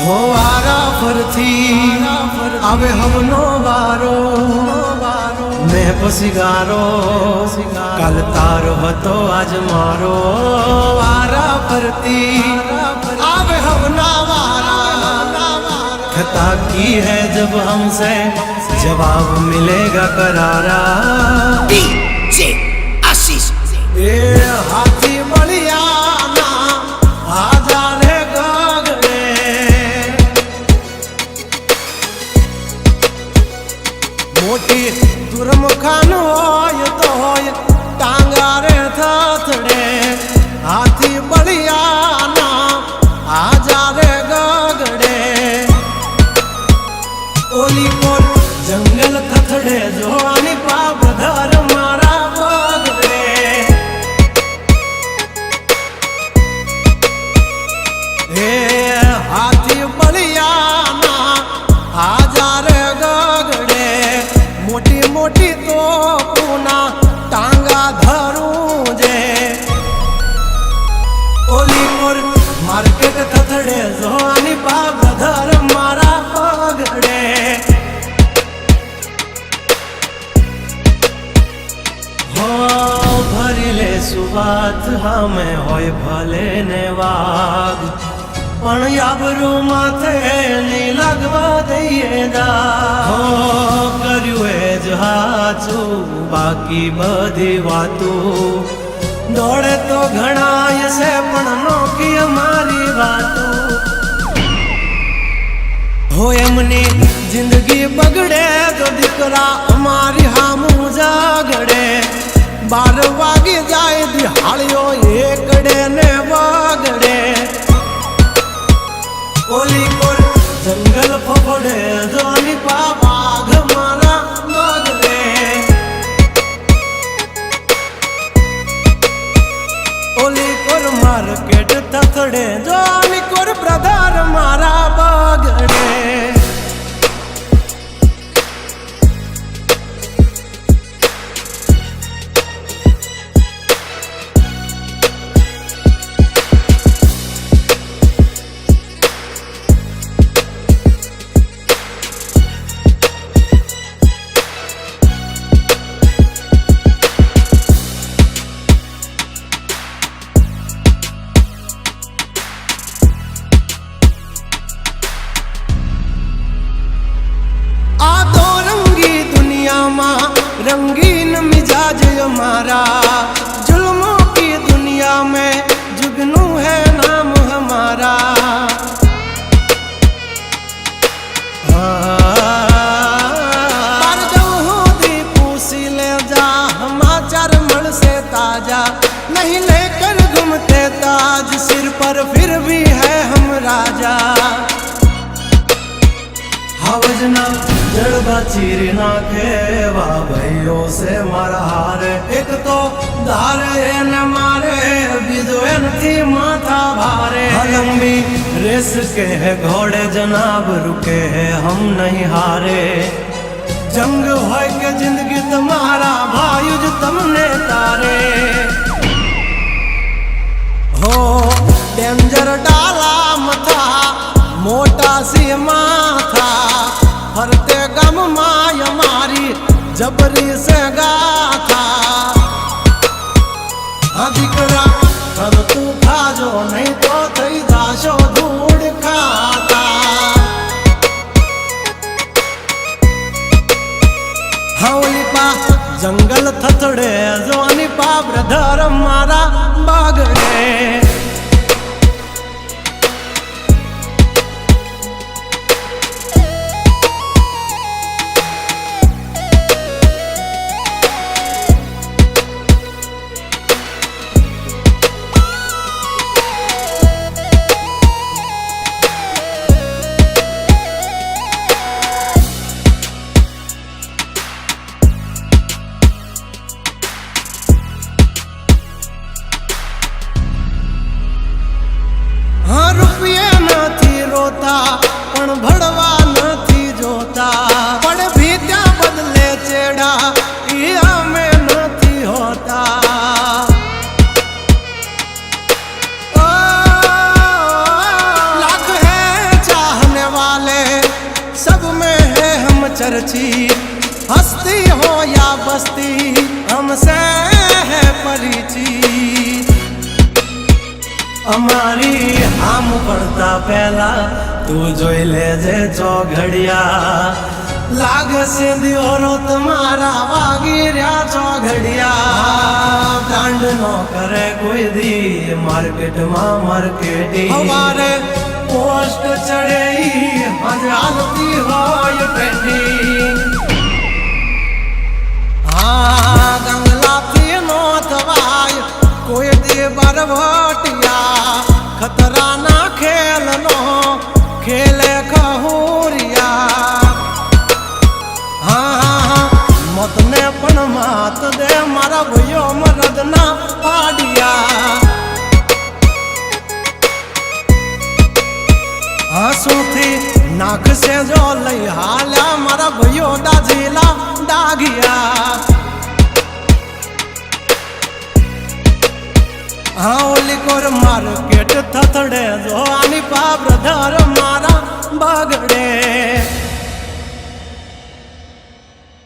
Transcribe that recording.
हो आरा फरथी आवे हमनो वारो मैं पसिगारो काल तारो हतो आज मारो आरा फरती आवे हमना वारा खता की है जब हमसे जवाब मिलेगा करारा डीजे आशीष ए हाथी बलिया ना आजा रे गगड़े मोटी दुर्मुखान होय तो होय टांगा रे थथड़े हाथी बलिया ना आजा रे गगड़े ओली कोर जंगल थथड़े जोनी पाप धर मारा बगड़े हे हाथी बलिया ना आजा रे गगड़े मोटी मोटी तो पूना टांगा धरूं जे ओली कोर मार्केट थथड़े जोनी पाप धर मारा बगड़े भरिले सुबात हमें होय भले ने वाग पण याबरू माथे नी लगवा दઈએ दा हो કર્યું એ જ હાચું બાકી બધી વાતું દોડે તો ઘણાય છે પણ નોકી અમારી વાતું हो एमनी जिंदगी बगड़े तो दिकरा अमारी हामू जागड़े 12 वागे जाए दिहाड़ियों एकड़े ने वागड़े ओली कोर जंगल फफड़े जोनी बाघ मारा बगड़े ओली कोर मार्केट थथड़े जोनी कोर ब्रदर मारा बगड़े रंगीन मिजाज हमारा जुल्मों की दुनिया में जुगनू है नाम हमारा पर जो दी पूसी ले जा समाचार मन से ताजा नहीं लेकर घूमते ताज सिर पर फिर भी है हम राजा हवजना जड़बा चीरी नाखे वाह भाइयों से मारा हारे एक तो धारे न मारे बीजो थी माथा भारे लंबी रेस के है घोड़े जनाब रुके है हम नहीं हारे जंग हो के जिंदगी तुम्हारा भायुज तुमने तारे हो डेंजर डाला मथा मोटा सी माथा फरते गम माय मारी जबरी से गाथा अधिकरा तब तू खाजो नहीं तो थई दाशो धूड़ खाता हवली पा जंगल थथड़े जोनी पा ब्रदर मारा बागड़े चर्चित हस्ती हो या बस्ती हमसे है परिचित અમારી આમ પડતા પહેલા તું જોઈ લેજે ચોઘડિયા લાગશે દિયોરો તમારા વાગી રહ્યા ચોઘડિયા બ્રાન્ડ નો કરે કોઈ દી માર્કેટમાં માર્કેટિંગ હવારે પોસ્ટ ચડે હજ હાલતી હોય ટ્રેન્ડિંગ ગંગલાથી નો થવાય કોઈ દી બરવટિયા ખતરાના ખેલનો ખેલે ખહુરિયા મતને પણ માત દે મારા ભાઈઓ મરદના પાડિયા હસુથી નાખશે જો લઈ હાલ્યા મારા ભાઈઓ દાજીલા દાગિયા ઓલી કોર માર્કેટ થથડે જો આની પા બ્રધર મારા બગડે